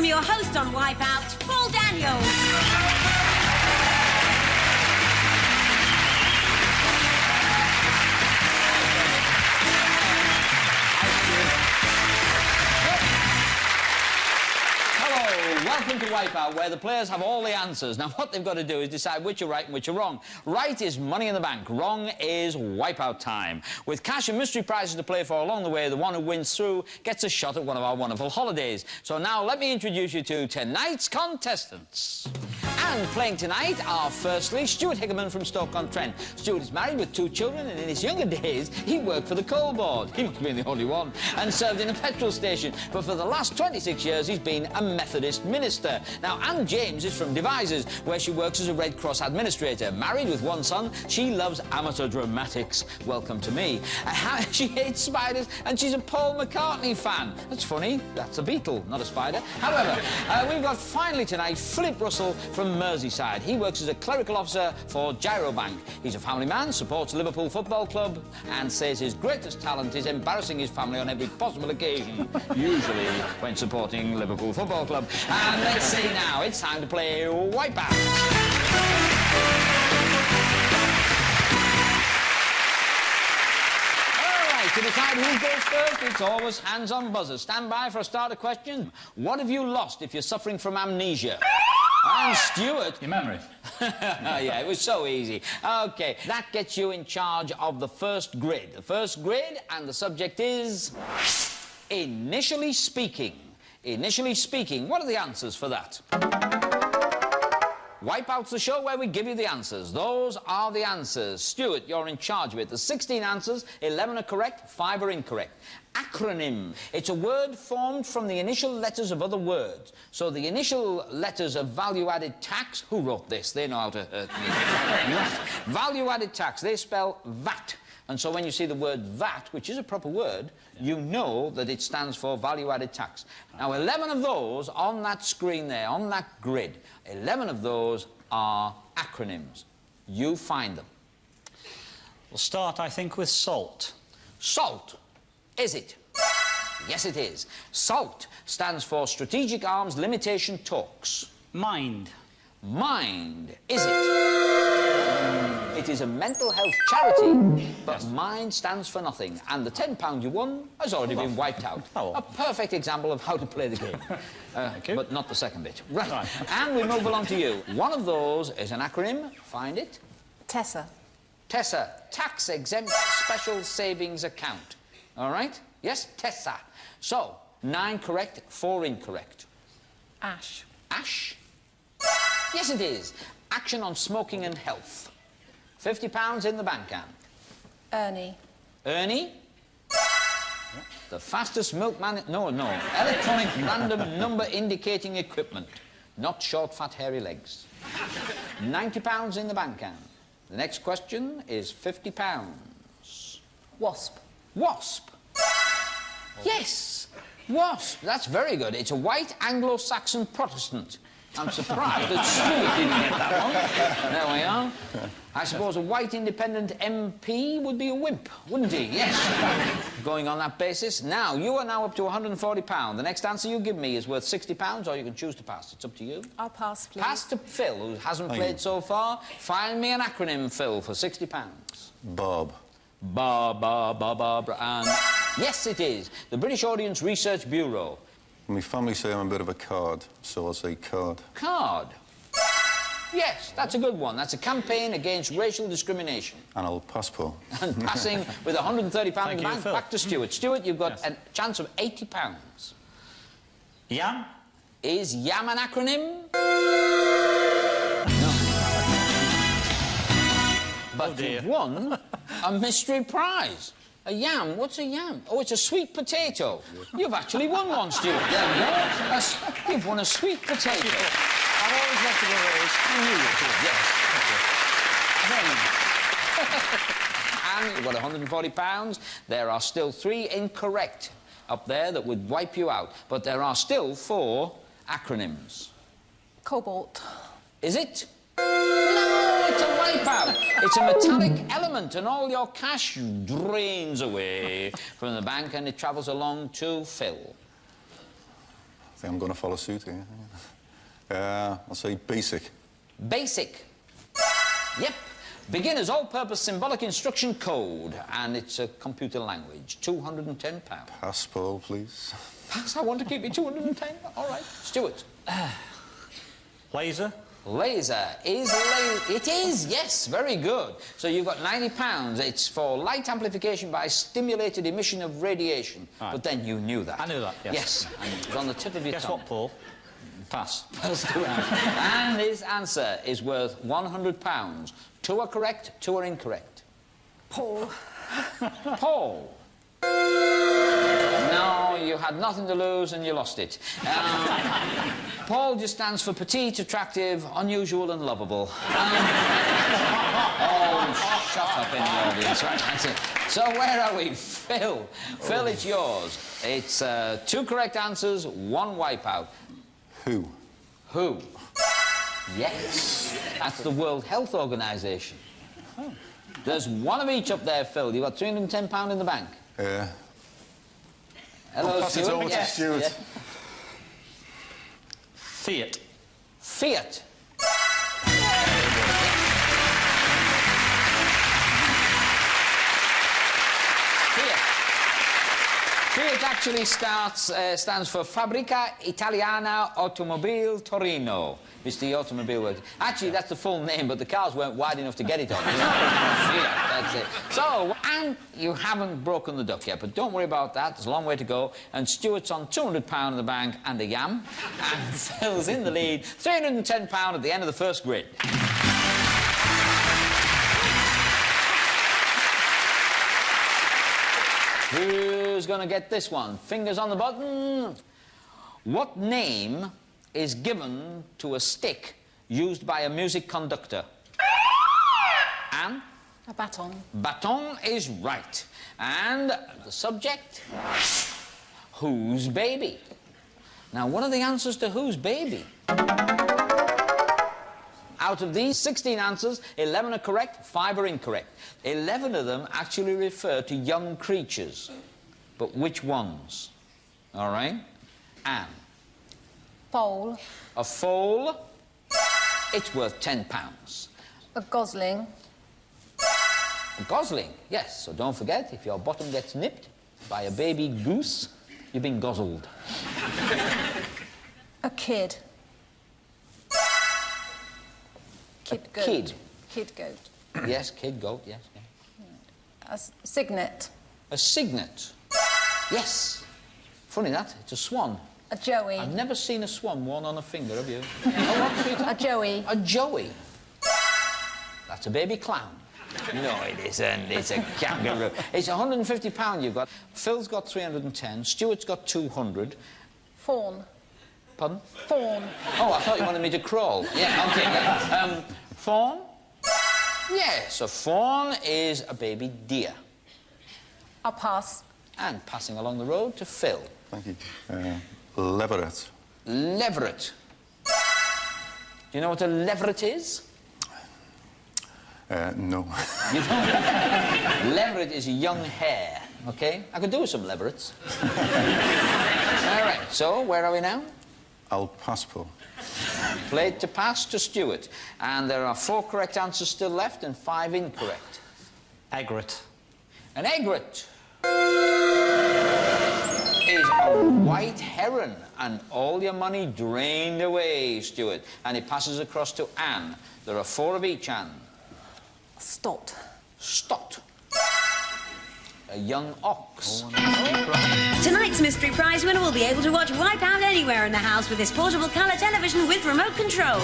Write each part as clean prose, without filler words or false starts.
welcome your host on Wipeout, Paul Daniels. Welcome to Wipeout, where the players have all the answers. Now, what they've got to do is decide which are right and which are wrong. Right is money in the bank. Wrong is Wipeout time. With cash and mystery prizes to play for along the way, the one who wins through gets a shot at one of our wonderful holidays. So now, let me introduce you to tonight's contestants. And playing tonight are, firstly, Stuart Hickerman from Stoke-on-Trent. Stuart is married with 2 children, and in his younger days, he worked for the coal board. He must have been the only one. And served in a petrol station. But for the last 26 years, he's been a Methodist minister. Now, Anne James is from Devizes, where she works as a Red Cross administrator. Married with 1 son, she loves amateur dramatics. Welcome to me. She hates spiders, and she's a Paul McCartney fan. That's funny. That's a beetle, not a spider. However, we've got finally tonight Philip Russell from Merseyside. He works as a clerical officer for Gyrobank. He's a family man, supports Liverpool Football Club, and says his greatest talent is embarrassing his family on every possible occasion, usually when supporting Liverpool Football Club. And let's see now, it's time to play Wipeout. To decide who goes first, it's always hands on buzzer. Stand by for a starter question. What have you lost if you're suffering from amnesia? And Stuart... Your memory. Yeah, it was so easy. OK, that gets you in charge of the first grid. The first grid, and the subject is... Initially speaking. Initially speaking. What are the answers for that? Wipeout's the show where we give you the answers. Those are the answers. Stuart, you're in charge of it. There's 16 answers, 11 are correct, 5 are incorrect. Acronym. It's a word formed from the initial letters of other words. So the initial letters of value-added tax... Who wrote this? They know how to hurt me. Value-added tax, they spell VAT. And so when you see the word VAT, which is a proper word, you know that it stands for value-added tax. Now, 11 of those on that screen there, on that grid, 11 of those are acronyms. You find them. We'll start, I think, with SALT. SALT. Is it? Yes, it is. SALT stands for Strategic Arms Limitation Talks. MIND. MIND. Is it? It is a mental health charity, but MIND stands for nothing. And the £10 you won has already been wiped out. Oh. A perfect example of how to play the game. Thank you. But not the second bit. Right. And we move along to you. One of those is an acronym. Find it. TESSA. TESSA. Tax Exempt Special Savings Account. All right? Yes, TESSA. So, 9 correct, 4 incorrect. ASH. ASH? Yes, it is. Action on Smoking and Health. £50 in the bank, Anne. ERNIE. ERNIE? The fastest milkman... No. Electronic random number indicating equipment. Not short, fat, hairy legs. £90 in the bank, Anne. The next question is £50. WASP. WASP? Yes! WASP. That's very good. It's a white Anglo-Saxon Protestant. I'm surprised that Stuart didn't get that one. There we are. I suppose a white independent MP would be a wimp, wouldn't he? Yes. Going on that basis. Now, you are now up to £140. The next answer you give me is worth £60, or you can choose to pass. It's up to you. I'll pass, please. Pass to Phil, who hasn't played so far. Find me an acronym, Phil, for £60. Bob. Barbara. And yes, it is. The British Audience Research Bureau. My family say I'm a bit of a card, so I'll say card. Card? Yes, that's a good one. That's a campaign against racial discrimination. And I'll passport. And passing with £130 in the bank, Phil. back to Stuart. Stuart, you've got a chance of £80. YAM? Is YAM an acronym? No. But you've won a mystery prize. A yam? What's a yam? Oh, it's a sweet potato. You've actually won one, Stuart. There we go. You've won a sweet potato. I've always left it always. I knew you did, yes. And you've got £140. There are still 3 incorrect up there that would wipe you out. But there are still 4 acronyms. Cobalt. Is it? No, it's a wipeout. It's a metallic element, and all your cash drains away from the bank, and it travels along to Phil. think I'm going to follow suit here. I'll say basic. Basic. Yep. Beginner's all-purpose symbolic instruction code, and it's a computer language. £210. Pass, Paul, please. Pass, I want to keep you 210. All right. Stuart. Laser. Laser is it is, yes, very good. So you've got £90. It's for light amplification by stimulated emission of radiation. Right. But then you knew that. I knew that, yes. Yes, and it was on the tip of your Guess tongue. what, Paul? Pass. And his answer is worth £100. 2 are correct, 2 are incorrect. Paul. Paul. No, you had nothing to lose and you lost it. Paul just stands for petite, attractive, unusual and lovable. Oh, shut up in the audience. Right, that's it. So where are we? Phil. Phil, it's yours. It's 2 correct answers, 1 wipeout. Who? Who? Yes. That's the World Health Organization. Oh. There's 1 of each up there, Phil. You've got £310 in the bank. Hello, pass it Stuart. over to Yes, Stuart. yes. Fiat. Fiat. Fiat actually stands for Fabbrica Italiana Automobile Torino. It's the automobile work. Actually, that's the full name, but the cars weren't wide enough to get it on. Fiat, that's it. So, and you haven't broken the duck yet, but don't worry about that. There's a long way to go. And Stuart's on £200 in the bank and a yam. And Phil's in the lead, £310 at the end of the first grid. Who's going to get this one? Fingers on the button. What name is given to a stick used by a music conductor? Anne? A baton. Baton is right. And the subject? Whose baby? Now, what are the answers to whose baby? Out of these 16 answers, 11 are correct, 5 are incorrect. 11 of them actually refer to young creatures. But which ones? All right? Anne. Foal. A foal, it's worth £10. A gosling. A gosling, yes. So don't forget, if your bottom gets nipped by a baby goose, you've been gozzled. A kid. Kid goat. Kid. Kid goat. Yes, kid, goat, yes. Yeah. A signet. A signet. Yes. Funny that, it's a swan. A joey. I've never seen a swan worn on a finger, have you? Oh, what, sweetheart? A joey. A joey. That's a baby clown. No, it isn't. It's a kangaroo. It's £150 you've got. Phil's got 310. Stuart's got 200. Fawn. Pardon? Fawn. Oh, I thought you wanted me to crawl. Yeah, OK. Yeah. Fawn? Yes, a fawn is a baby deer. I'll pass. And passing along the road to Phil. Thank you. Leveret. Leveret. Do you know what a leveret is? No. You don't? Leveret is a young hare, OK? I could do with some leverets. All right, so where are we now? I'll pass, Paul. Played to pass to Stuart. And there are 4 correct answers still left and 5 incorrect. Egret. An egret is a white heron, and all your money drained away, Stuart. And it passes across to Anne. There are 4 of each, Anne. Stot. Stot. A young ox. Tonight's mystery prize winner will be able to watch Wipeout anywhere in the house with his portable colour television with remote control.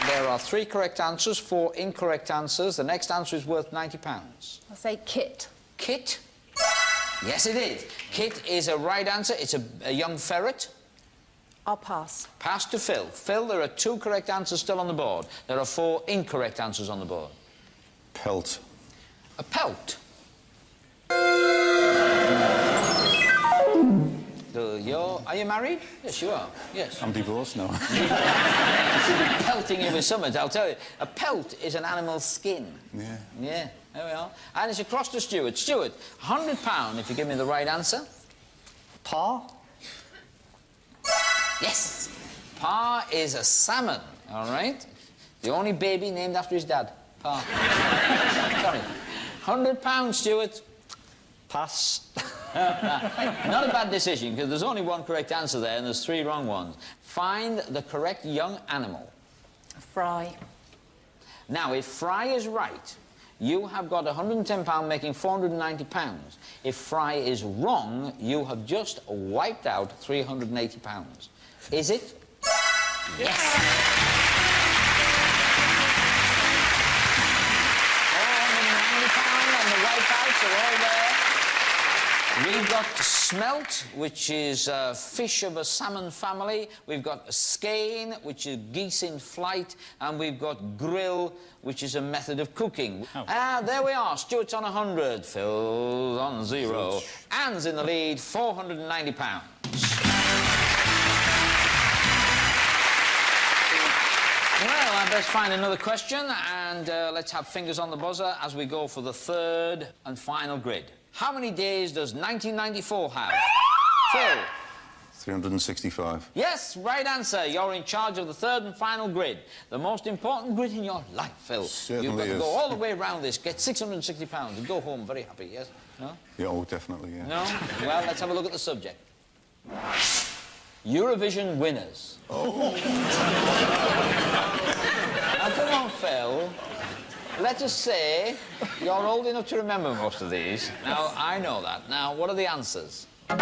There are 3 correct answers, 4 incorrect answers. The next answer is worth £90. I'll say kit. Kit? Yes, it is. Kit is a right answer. It's a young ferret. I'll pass. Pass to Phil. Phil, there are 2 correct answers still on the board. There are 4 incorrect answers on the board. Pelt. A pelt. Are you married? Yes, you are. Yes. I'm divorced now. Pelting you with something, I'll tell you. A pelt is an animal's skin. Yeah. Yeah, there we are. And it's across to Stuart. Stuart, £100 if you give me the right answer. Pa? Yes. Pa is a salmon, all right? The only baby named after his dad. Pa. Sorry. £100, Stuart. Pass. Not a bad decision, because there's only one correct answer there and there's 3 wrong ones. Find the correct young animal. Fry. Now, if Fry is right, you have got £110 making £490. If Fry is wrong, you have just wiped out £380. Is it? Yes. £490 and the wipeouts are all there. We've got smelt, which is fish of a salmon family. We've got skein, which is geese in flight. And we've got grill, which is a method of cooking. Oh. There we are. Stuart's on 100. Phil's on 0. Anne's in the lead, £490. Well, I best find another question, and let's have fingers on the buzzer as we go for the 3rd and final grid. How many days does 1994 have? Phil? 365. Yes, right answer. You're in charge of the 3rd and final grid. The most important grid in your life, Phil. Certainly You've got to is. go all the way around this, get £660 and go home very happy, yes? No? Yeah, oh, definitely, yeah. No? Well, let's have a look at the subject. Eurovision winners. Oh. Now, come on, Phil. Let us say you're old enough to remember most of these. Now, I know that. Now, what are the answers? They're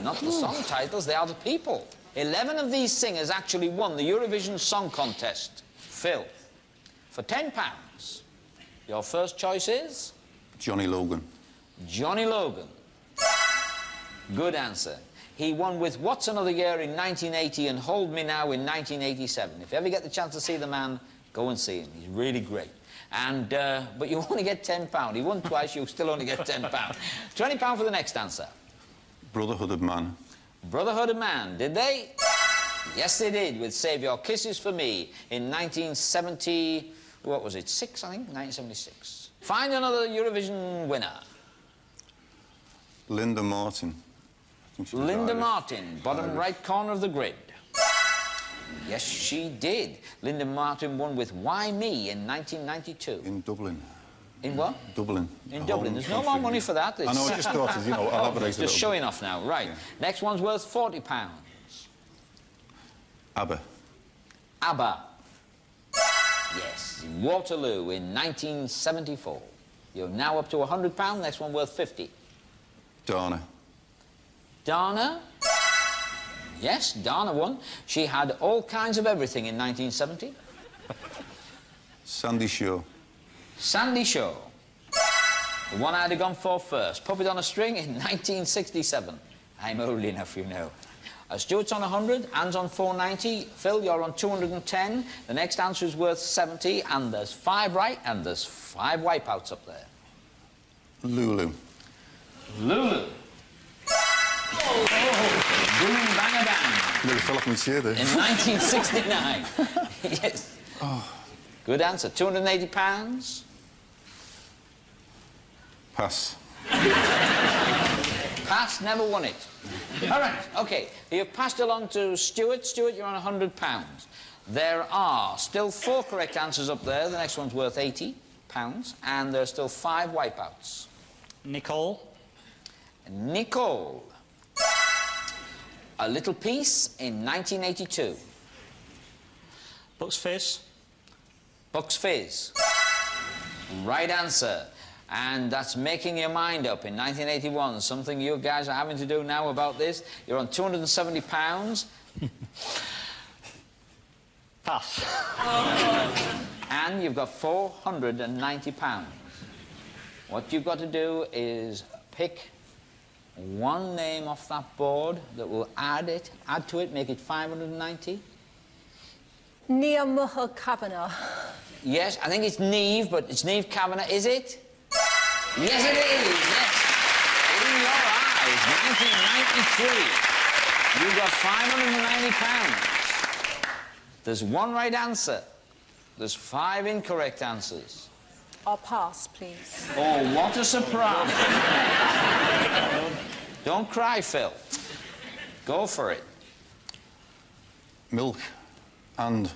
not the song titles, they are the people. 11 of these singers actually won the Eurovision Song Contest. Phil, for £10, your first choice is? Johnny Logan. Johnny Logan. Good answer. He won with What's Another Year in 1980 and Hold Me Now in 1987. If you ever get the chance to see the man, go and see him. He's really great. And, but you only get £10. He won twice, you still only get £10. £20 for the next answer. Brotherhood of Man. Brotherhood of Man, did they? Yes, they did, with Save Your Kisses for Me in 1970... What was it, 6, I think? 1976. Find another Eurovision winner. Linda Martin. Linda Martin, bottom right corner of the grid. Yes, she did. Linda Martin won with Why Me in 1992. In Dublin. In what? Dublin. In Dublin. There's no more money for that. I know, I just thought, you know, elaborate it's just showing off now. Right. Yeah. Next one's worth £40. ABBA. ABBA. Yes, in Waterloo in 1974. You're now up to £100. Next one worth 50. Dana. Dana? Yes, Dana won. She had all kinds of everything in 1970. Sandy Shaw. Sandy Shaw. The one I'd have gone for first. Puppet on a String in 1967. I'm old enough, you know. Stuart's on 100, Anne's on 490. Phil, you're on 210. The next answer is worth 70, and there's 5 right, and there's 5 wipeouts up there. Lulu. Lulu. Oh, boom, bang, a bang. Nearly fell off my chair there. In 1969. Yes. Oh. Good answer. £280. Pass. Pass, never won it. All right, OK. You've passed along to Stuart. Stuart, you're on £100. There are still 4 correct answers up there. The next one's worth £80. And there are still 5 wipeouts. Nicole. Nicole. A Little Piece in 1982. Bucks Fizz. Bucks Fizz. Right answer. And that's Making Your Mind Up in 1981. Something you guys are having to do now about this. You're on £270. Pass. And you've got £490. What you've got to do is pick one name off that board that will add to it, make it 590. Nia Muha Kavanagh. Yes, I think it's Niamh, but it's Niamh Kavanagh, is it? Yes, it is, yes. It 1993. You got £590. There's one right answer. There's 5 incorrect answers. I'll pass, please. Oh, what a surprise. Don't cry, Phil. Go for it. Milk and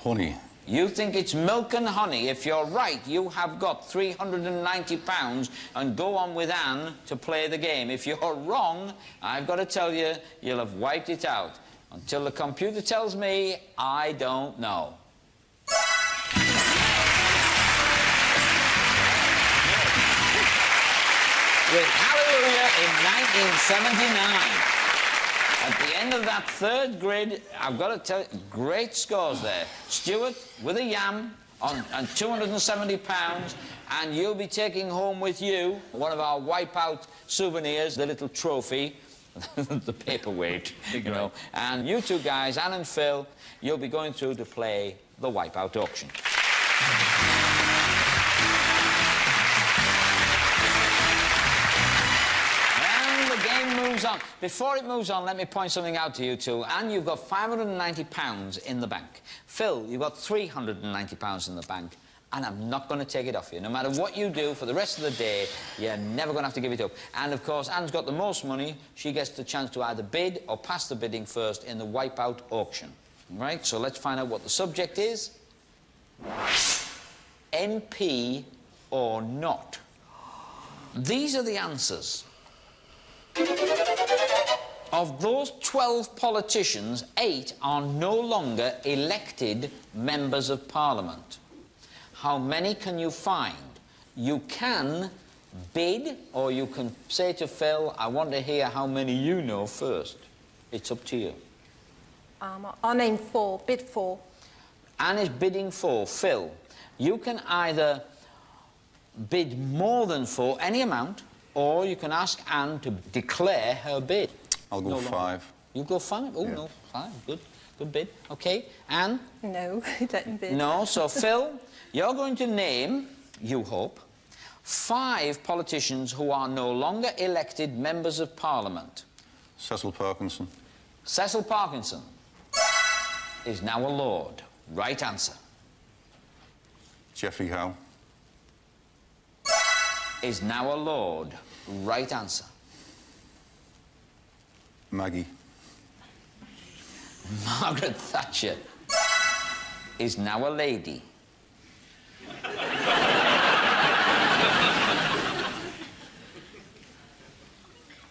honey. You think it's milk and honey. If you're right, you have got £390 and go on with Anne to play the game. If you're wrong, I've got to tell you, you'll have wiped it out. Until the computer tells me, I don't know. With Hallelujah in 1979. At the end of that third grid, I've got to tell you, great scores there. Stuart with a yam and £270, and you'll be taking home with you one of our Wipeout souvenirs, the little trophy, the paperweight, you know. And you two guys, Anne and Phil, you'll be going through to play the Wipeout auction. Moves on. Before it moves on, let me point something out to you two. Anne, you've got £590 in the bank. Phil, you've got £390 in the bank, and I'm not going to take it off you. No matter what you do for the rest of the day, you're never going to have to give it up. And, of course, Anne's got the most money. She gets the chance to either bid or pass the bidding first in the Wipeout auction. Right? So let's find out what the subject is. NP or not? These are the answers. Of those 12 politicians, 8 are no longer elected members of Parliament. How many can you find? You can bid, or you can say to Phil, I want to hear how many you know first. It's up to you. I'll name 4, bid 4. Anne is bidding 4. Phil, you can either bid more than 4, any amount, or you can ask Anne to declare her bid. I'll go 5. You go 5? Oh, yeah. No, 5. Good. Good bid. OK. Anne? No, let him bid. No. So, Phil, you're going to name, you hope, 5 politicians who are no longer elected members of Parliament. Cecil Parkinson. Cecil Parkinson is now a Lord. Right answer. Geoffrey Howe. Is now a Lord. Right answer. Maggie. Margaret Thatcher is now a lady.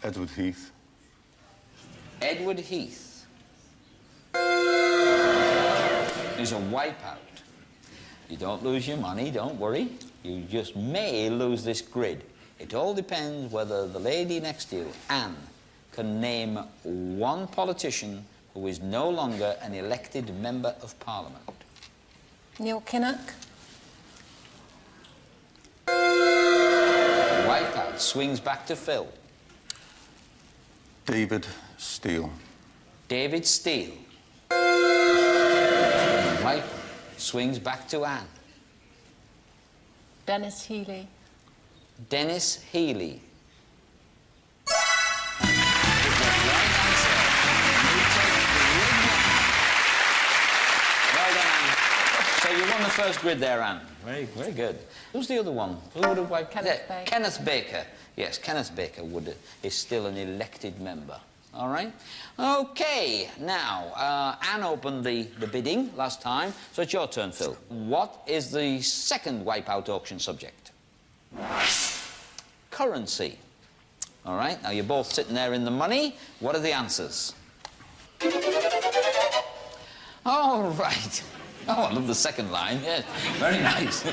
Edward Heath. Edward Heath is a wipeout. You don't lose your money, don't worry. You just may lose this grid. It all depends whether the lady next to you, Anne, can name one politician who is no longer an elected member of Parliament. Neil Kinnock. Wipeout swings back to Phil. David Steele. David Steele. Wipeout swings back to Anne. Dennis Healy. Dennis Healy. So you won the first grid there, Anne. Very, very good. Who's the other one? Who would have wiped? Kenneth Baker. Kenneth Baker. Yes, Kenneth Baker is still an elected member. All right? OK, now, Anne opened the bidding last time, so it's your turn, Phil. What is the second Wipeout auction subject? Currency. All right, now you're both sitting there in the money. What are the answers? All right. Oh, I love the second line. Yes, very nice.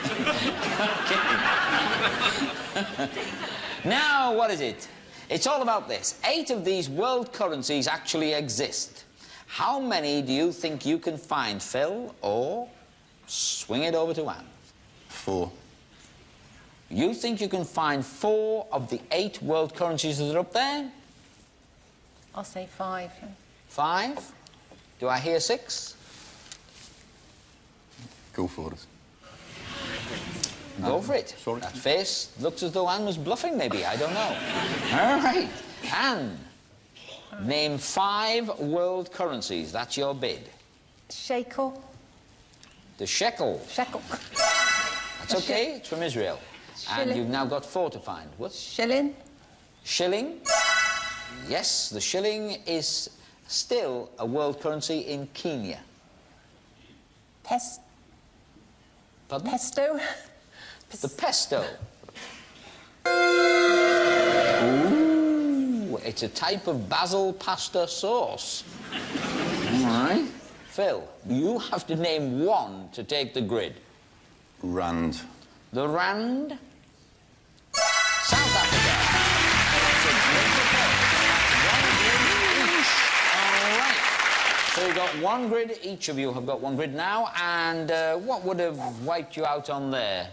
Now, what is it? It's all about this. 8 of these world currencies actually exist. How many do you think you can find, Phil? Or swing it over to Anne. 4. You think you can find 4 of the 8 world currencies that are up there? I'll say 5. 5? Do I hear 6? Go for it. Go for it. Sorry. That face looks as though Anne was bluffing, maybe. I don't know. All right. Anne, Name 5 world currencies. That's your bid. Shekel. The shekel. Shekel. That's okay. It's from Israel. And Shilling. you've now got 4 to find. What? Shilling. Shilling. Yes, the shilling is still a world currency in Kenya. Pardon? Pesto. The pesto. Ooh, it's a type of basil pasta sauce. All right. Phil, you have to name 1 to take the grid. Rand. The rand. South Africa. All right. So you've got 1 grid. Each of you have got 1 grid now. And what would have wiped you out on there?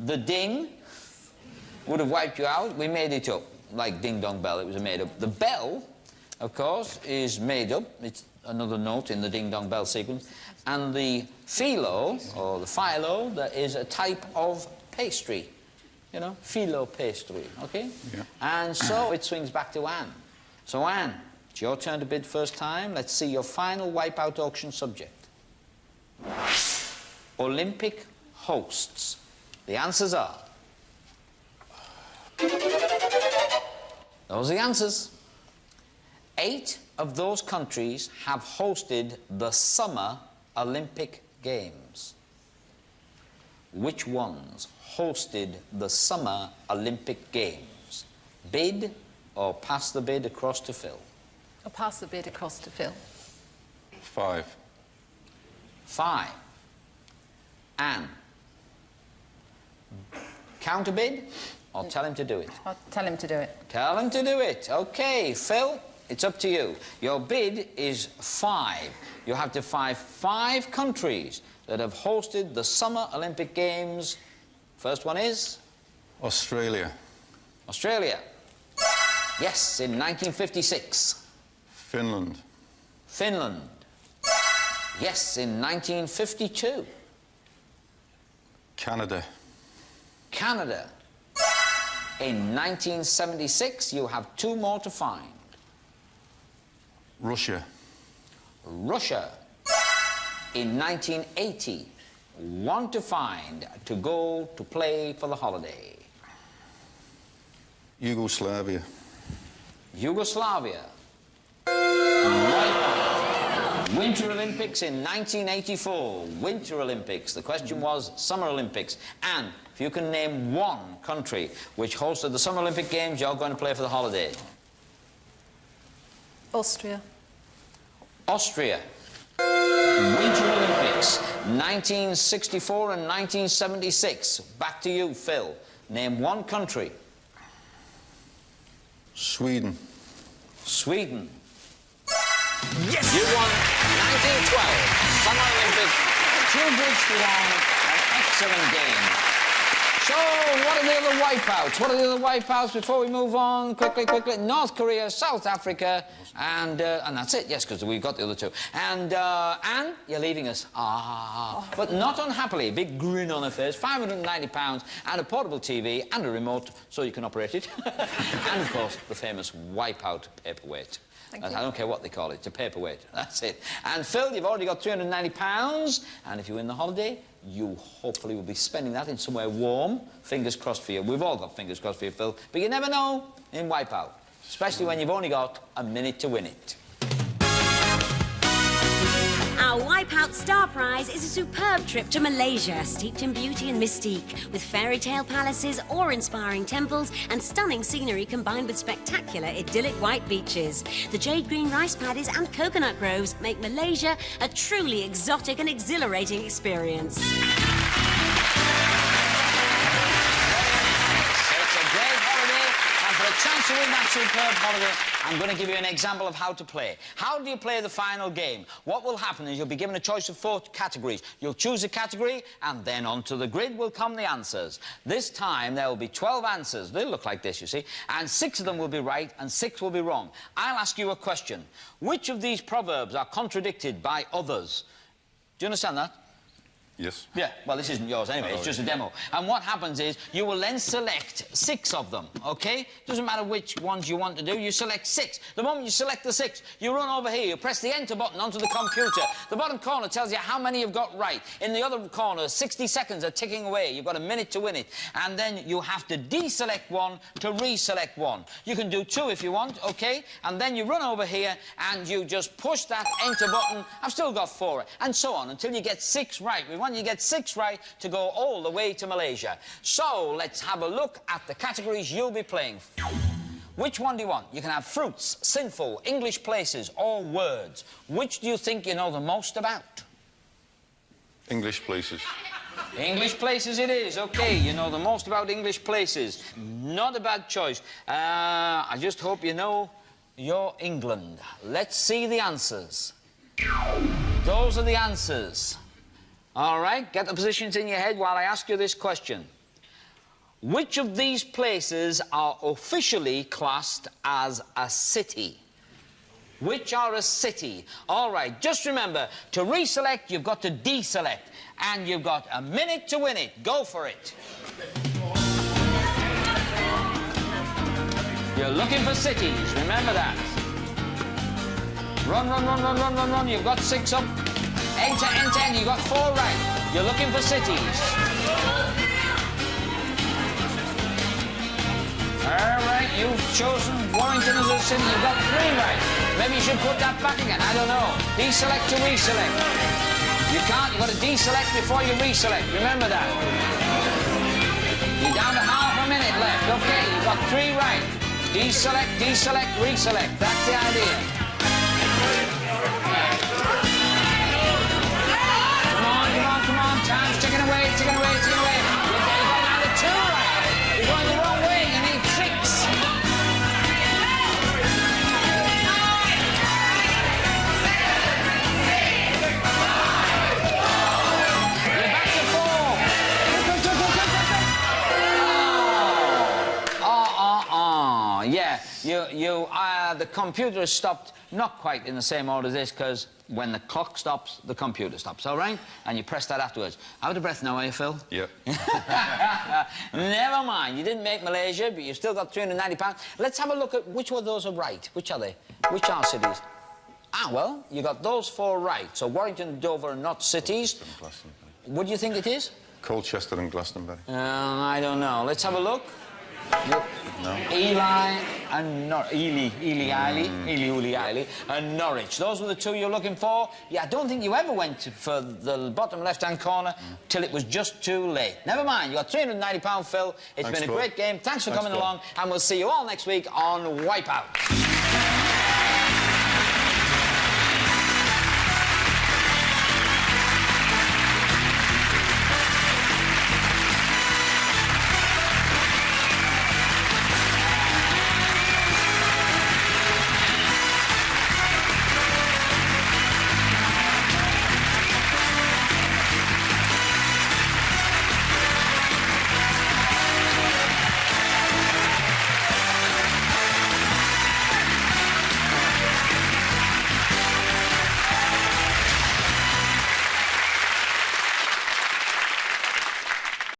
The ding would have wiped you out. We made it up, like Ding Dong Bell. It was made up. The bell, of course, is made up. It's another note in the Ding Dong Bell sequence. And the phyllo, or the phyllo, that is a type of pastry. You know, phyllo pastry, okay? Yeah. And so it swings back to Anne. So, Anne, it's your turn to bid first time. Let's see your final Wipeout auction subject. Olympic hosts. The answers are... Those are the answers. 8 of those countries have hosted the Summer Olympic Games. Which ones hosted the Summer Olympic Games? Bid or pass the bid across to Phil? I'll pass the bid across to Phil. 5. 5. Anne. Counter bid or tell him to do it? I'll tell him to do it. Tell him to do it. Okay, Phil, it's up to you. Your bid is 5. You have to find 5 countries that have hosted the Summer Olympic Games. First one is? Australia. Australia. Yes, in 1956. Finland. Finland. Yes, in 1952. Canada. Canada. In 1976, you have 2 more to find. Russia. Russia. In 1980, 1 to find to go to play for the holiday. Yugoslavia. Yugoslavia. Right. Winter Olympics in 1984. Winter Olympics. The question was Summer Olympics. And if you can name 1 country which hosted the Summer Olympic Games, you're going to play for the holiday. Austria. Austria. Winter Olympics, 1964 and 1976. Back to you, Phil. Name 1 country. Sweden. Sweden. Yes! You won 1912 Summer Olympics. 2 grids to 1. An excellent game. So, what are the other wipeouts? What are the other wipeouts before we move on? Quickly. North Korea, South Africa, and that's it, yes, because we've got the other 2. And, Anne, you're leaving us. But not unhappily. A big grin on her face, £590, and a portable TV, and a remote, so you can operate it. And, of course, the famous Wipeout paperweight. Thank you. I don't care what they call it, it's a paperweight. That's it. And Phil, you've already got £390, and if you win the holiday, you hopefully will be spending that in somewhere warm. Fingers crossed for you. We've all got fingers crossed for you, Phil. But you never know in Wipeout, especially when you've only got a minute to win it. Our Wipeout Star Prize is a superb trip to Malaysia, steeped in beauty and mystique, with fairy tale palaces, awe-inspiring temples, and stunning scenery combined with spectacular, idyllic white beaches. The jade green rice paddies and coconut groves make Malaysia a truly exotic and exhilarating experience. It's a great holiday, and for a chance to win that superb holiday, I'm going to give you an example of how to play. How do you play the final game? What will happen is you'll be given a choice of 4 categories. You'll choose a category, and then onto the grid will come the answers. This time, there will be 12 answers. They'll look like this, you see, and 6 of them will be right, and 6 will be wrong. I'll ask you a question. Which of these proverbs are contradicted by others? Do you understand that? Yes. Yeah, well, this isn't yours anyway, it's just a demo. And what happens is you will then select 6 of them, OK? Doesn't matter which ones you want to do, you select 6. The moment you select the 6, you run over here, you press the enter button onto the computer. The bottom corner tells you how many you've got right. In the other corner, 60 seconds are ticking away. You've got a minute to win it. And then you have to deselect 1 to reselect 1. You can do 2 if you want, OK? And then you run over here and you just push that enter button. I've still got 4, and so on until you get 6 right. We want you to get 6 right to go all the way to Malaysia. So let's have a look at the categories you'll be playing. Which one do you want? You can have fruits, sinful, English places, or words. Which do you think you know the most about? English places. English places it is. OK, you know the most about English places. Not a bad choice. I just hope you know your England. Let's see the answers. Those are the answers. All right, get the positions in your head while I ask you this question. Which of these places are officially classed as a city? Which are a city? All right, just remember, to reselect, you've got to deselect. And you've got a minute to win it. Go for it. You're looking for cities, remember that. Run, run, run, run, run, run, run. You've got 6 up. Enter, enter, and you've got 4 right. You're looking for cities. All right, you've chosen Warrington as a city. You've got 3 right. Maybe you should put that back again. I don't know. Deselect to reselect. You can't. You've got to deselect before you reselect. Remember that. You're down to half a minute left. OK, you've got 3 right. Deselect, deselect, reselect. That's the idea. Come on, time's ticking away, ticking away, ticking away. You've got another 2 right. You're going the wrong way, you need 6. You're back to 4. Yeah, the computer has stopped not quite in the same order as this, because when the clock stops, the computer stops, all right? And you press that afterwards. Out of breath now, are you, Phil? Yep. Never mind. You didn't make Malaysia, but you've still got £390. Let's have a look at which of those are right. Which are they? Which are cities? Ah, well, you got those 4 right. So Warrington and Dover are not cities. What do you think it is? Colchester and Glastonbury. I don't know. Let's have a look. No. Ely and Ely and Norwich. Those were the 2 you're looking for. Yeah, I don't think you ever went for the bottom left-hand corner till it was just too late. Never mind, you got £390, Phil. It's been a great game. Thanks for coming along, and we'll see you all next week on Wipeout.